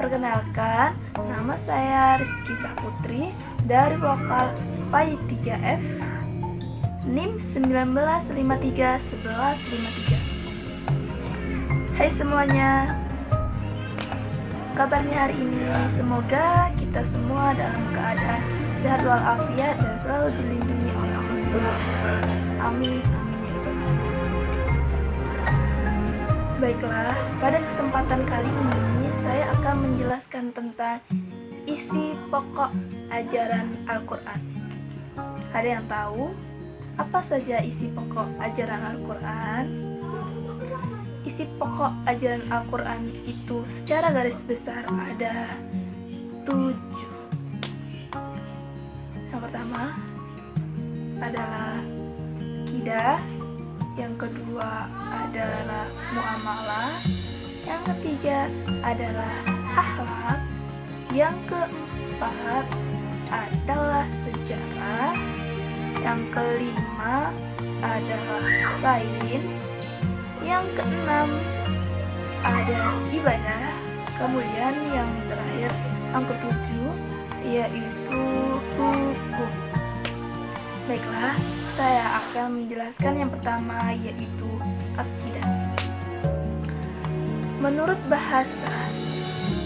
Perkenalkan, nama saya Rizky Saputri dari lokal PAI 3F, NIM 19531153. Hai semuanya, kabarnya hari ini semoga kita semua dalam keadaan sehat walafiat dan selalu dilindungi oleh Allah Subhanahu wa Ta'ala. Amin. Baiklah, pada kesempatan kali ini saya akan menjelaskan tentang isi pokok ajaran Al-Quran. Ada yang tahu apa saja isi pokok ajaran Al-Quran? Isi pokok ajaran Al-Quran itu secara garis besar ada 7. Yang pertama adalah akidah, yang kedua adalah muamalah, yang ketiga adalah akhlak, yang keempat adalah sejarah, yang kelima adalah sains, yang keenam ada ibadah, kemudian yang terakhir yang ketujuh yaitu hukum. Baiklah, saya akan menjelaskan yang pertama yaitu akidah. Menurut bahasa,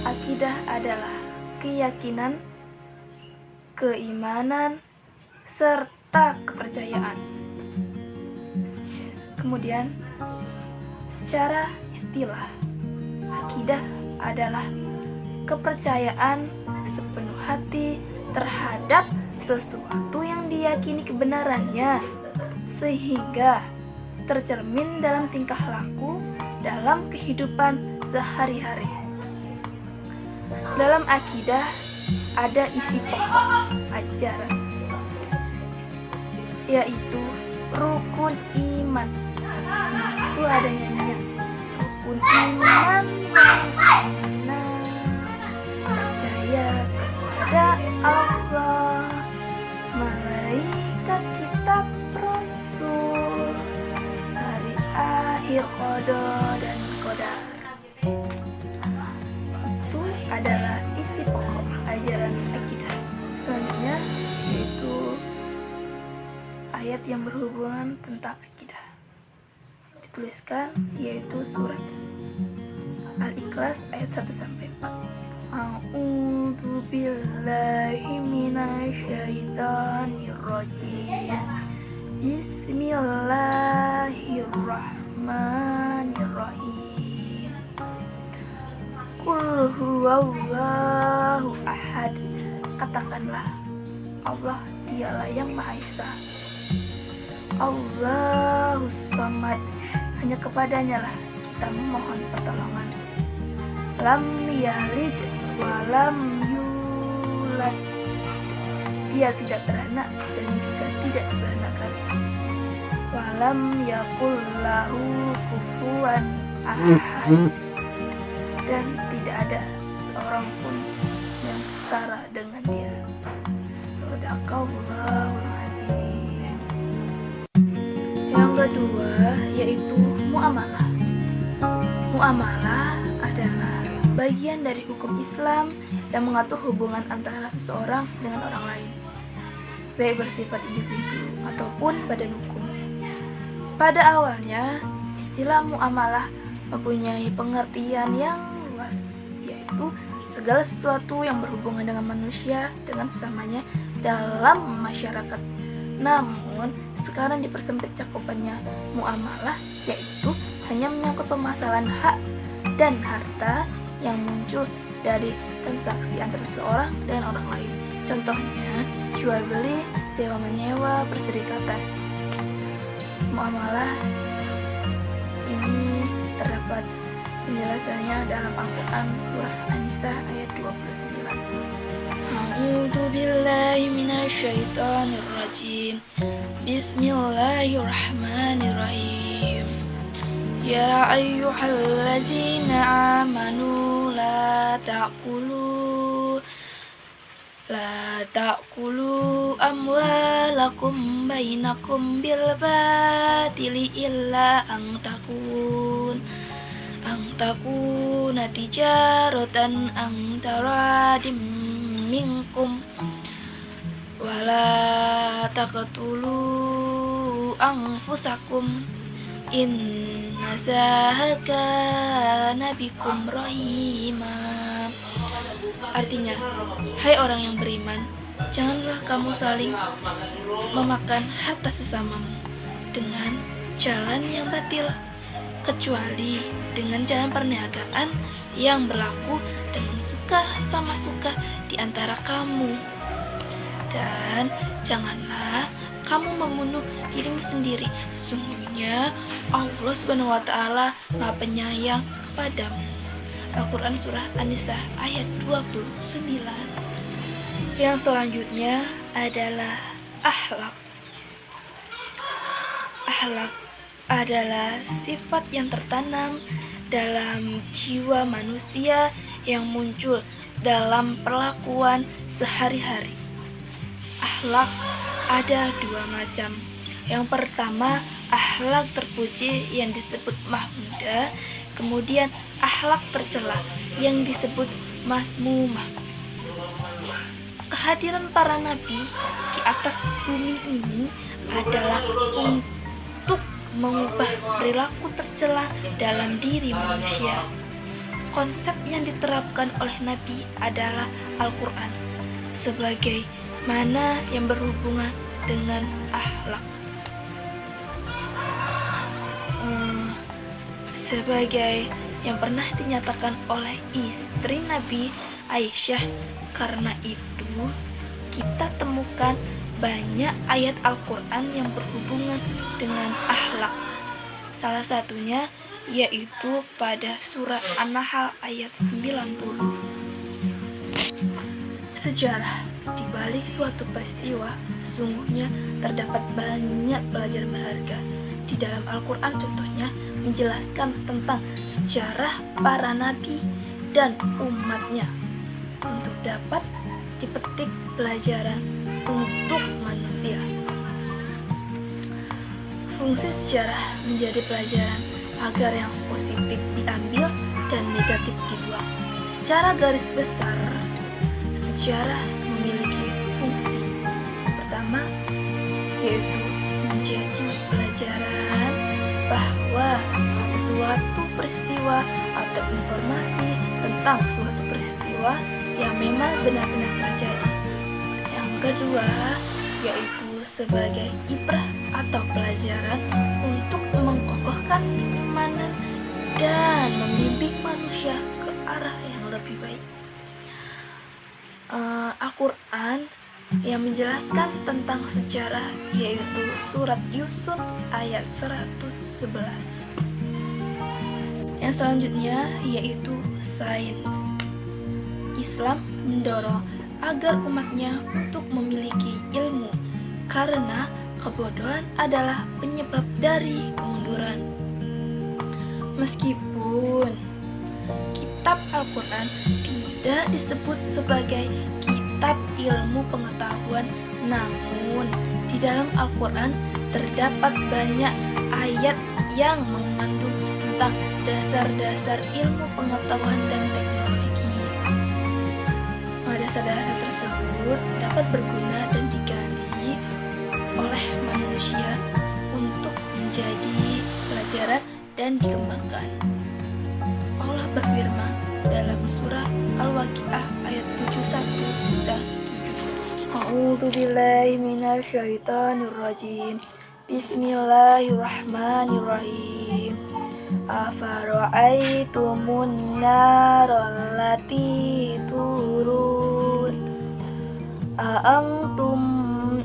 akidah adalah keyakinan, keimanan, serta kepercayaan. Kemudian, secara istilah, akidah adalah kepercayaan sepenuh hati terhadap sesuatu yang diyakini kebenarannya, sehingga tercermin dalam tingkah laku dalam kehidupan sehari-hari. Dalam akidah ada isi pokok ajaran, yaitu rukun iman. Itu adanya rukun iman yang percaya kepada Allah, malaikat, kitab, rasul, hari akhir, qada dan qadar. Itu adalah isi pokok ajaran akidah. Selanjutnya yaitu ayat yang berhubungan tentang akidah. Dituliskan yaitu surat Al-Ikhlas ayat 1-4. A'udzu billahi minasyaitonir rajim. Bismillahirrahmanirrahim. Qul huwallahu ahad. Katakanlah, Allah dialah yang Maha Esa. Allahus samad. Hanya kepadanya lah kita memohon pertolongan. Lam yalid walam yulad. Dia tidak beranak dan juga tidak diberanakan. Walam yakul lahu kufuwan ahad. Dan tidak ada seorang pun yang setara dengan dia. Shadaqallahul azim. Yang kedua yaitu muamalah. Muamalah adalah bagian dari hukum Islam yang mengatur hubungan antara seseorang dengan orang lain, baik bersifat individu ataupun badan hukum. Pada awalnya, istilah muamalah mempunyai pengertian yang luas, yaitu segala sesuatu yang berhubungan dengan manusia dengan sesamanya dalam masyarakat. Namun, sekarang dipersempit cakupannya muamalah, yaitu hanya menyangkut permasalahan hak dan harta yang muncul dari transaksi antara seseorang dengan orang lain. Contohnya, jual beli, sewa menyewa, perserikatan. Muamalah ini terdapat penjelasannya dalam Al-Quran surah An-Nisa ayat 29. A'udzu billahi minasyaitonir rajim. Bismillahirrahmanirrahim. Ya ayyuhalladzina amanu la ta'kulu amwalakum bainakum bil batili illa an ang takuna tijaratan ang taradim minkum wala taqtulu anfusakum inna zaka nabikum rahima. Artinya, hai orang yang beriman, janganlah kamu saling memakan harta sesamamu dengan jalan yang batil, kecuali dengan jalan perniagaan yang berlaku dengan suka sama suka di antara kamu. Dan janganlah kamu membunuh dirimu sendiri. Sesungguhnya Allah Subhanahu wa Ta'ala Maha Penyayang kepadamu. Al-Quran Surah An-Nisa ayat 29. Yang selanjutnya adalah akhlak. Akhlak adalah sifat yang tertanam dalam jiwa manusia yang muncul dalam perlakuan sehari-hari. Akhlak ada dua macam. Yang pertama, akhlak terpuji yang disebut mahmudah, kemudian akhlak tercela yang disebut mazmumah. Kehadiran para nabi di atas bumi ini adalah untuk mengubah perilaku tercela dalam diri manusia. Konsep yang diterapkan oleh nabi adalah Al-Quran sebagai mana yang berhubungan dengan akhlak. Sebagai yang pernah dinyatakan oleh istri Nabi Aisyah. Karena itu kita temukan banyak ayat Al-Quran yang berhubungan dengan akhlak. Salah satunya yaitu pada surat An-Nahl ayat 90. Sejarah di balik suatu peristiwa sesungguhnya terdapat banyak pelajaran berharga. Di dalam Al-Quran contohnya menjelaskan tentang sejarah para nabi dan umatnya untuk dapat dipetik pelajaran untuk manusia. Fungsi sejarah menjadi pelajaran agar yang positif diambil dan negatif dibuang. Secara garis besar, sejarah memiliki fungsi pertama yaitu menjadi pelajaran bahwa sesuatu peristiwa atau informasi tentang suatu peristiwa yang memang benar-benar terjadi. Yang kedua yaitu sebagai ibrah atau pelajaran untuk mengkokohkan keimanan dan membimbing manusia ke arah yang lebih baik. Al-Quran yang menjelaskan tentang sejarah yaitu surat Yusuf ayat 111. Yang selanjutnya yaitu sains. Islam mendorong agar umatnya untuk memiliki ilmu karena kebodohan adalah penyebab dari kemunduran. Meskipun kitab Al-Quran tidak disebut sebagai kitab ilmu pengetahuan, namun di dalam Al-Quran terdapat banyak ayat yang mengandung tentang dasar-dasar ilmu pengetahuan dan teknologi. Dasar-dasar tersebut dapat berguna dan digali oleh manusia untuk menjadi pelajaran dan dikembangkan. Allah berfirman dalam surah Al-Waqiah ayat 71 dan 7. A'udzu billahi minasy syaithanir rajim. Bismillahirrahmanirrahim. Afara'aitumun narallati turun A'antum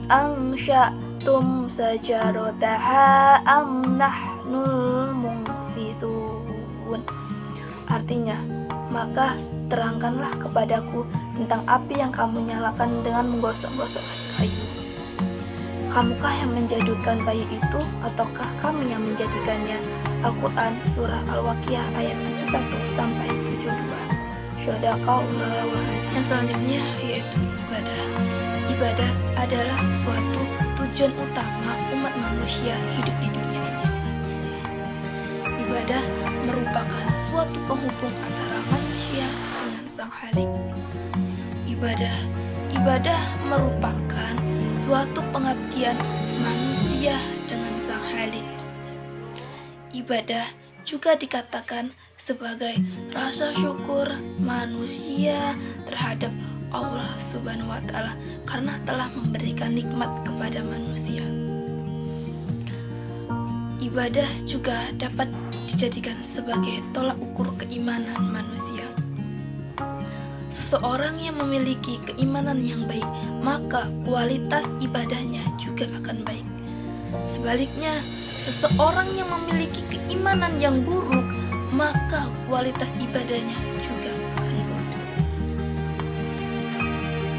ansha'tum sajarataha am nahnul munsitun. Artinya, maka terangkanlah kepadaku tentang api yang kamu nyalakan dengan menggosok-gosok kayu. Kamukah yang menjadikan kayu itu ataukah kami yang menjadikannya? Al-Quran Surah Al-Waqiah ayat 71 sampai 72. Syadaqallah. Yang selanjutnya yaitu ibadah. Ibadah adalah suatu tujuan utama umat manusia hidup di dunia ini. Ibadah merupakan suatu penghubung antara manusia dengan Sang Khalik. Ibadah merupakan suatu pengabdian manusia dengan Sang Khalik. Ibadah juga dikatakan sebagai rasa syukur manusia terhadap Allah Subhanahu wa Ta'ala karena telah memberikan nikmat kepada manusia. Ibadah juga dapat dijadikan sebagai tolak ukur keimanan manusia. Seseorang yang memiliki keimanan yang baik, maka kualitas ibadahnya juga akan baik. Sebaliknya, seseorang yang memiliki keimanan yang buruk, maka kualitas ibadahnya juga akan buruk.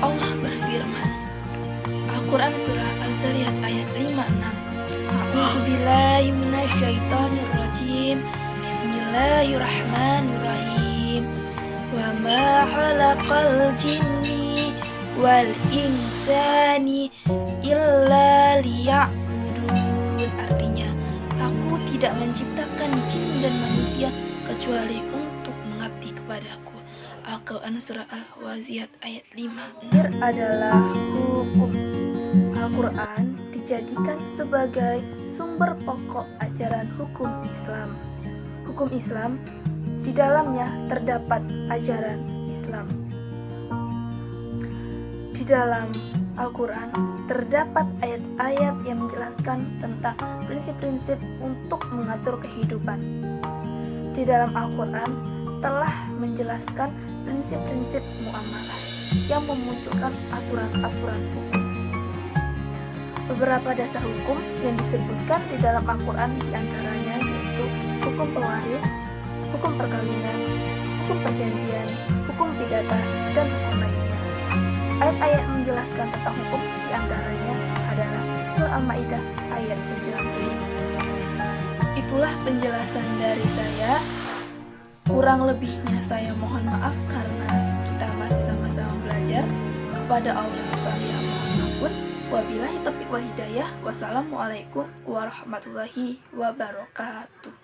Allah berfirman, Al-Quran Surah Al-Zariyat ayat 56. A'udzu billahi minasyaitonir rajim. Bismillahirrahmanirrahim. Wa ma khalaqal jinni wal insani illa liya'budun. Artinya, aku tidak menciptakan jin dan manusia kecuali untuk mengabdi kepadaku. Al-Quran Surah Al-Waziyat ayat 5. Ini adalah hukum. Al-Quran dijadikan sebagai sumber pokok ajaran hukum Islam. Hukum Islam, di dalamnya terdapat ajaran Islam. Di dalam Al-Quran terdapat ayat-ayat yang menjelaskan tentang prinsip-prinsip untuk mengatur kehidupan. Di dalam Al-Quran telah menjelaskan prinsip-prinsip muamalah yang memunculkan aturan-aturan hukum. Beberapa dasar hukum yang disebutkan di dalam Al-Quran diantaranya yaitu hukum pewaris, hukum perkawinan, hukum perjanjian, hukum pidata, dan hukum lainnya. Ayat-ayat menjelaskan tentang hukum diantaranya adalah Surah Al-Ma'idah ayat 90. Itulah penjelasan dari saya. Kurang lebihnya saya mohon maaf karena kita masih sama-sama belajar. Kepada Allah saya mohon ampun. Wabillahi taufiq wal hidayah. Wassalamualaikum warahmatullahi wabarakatuh.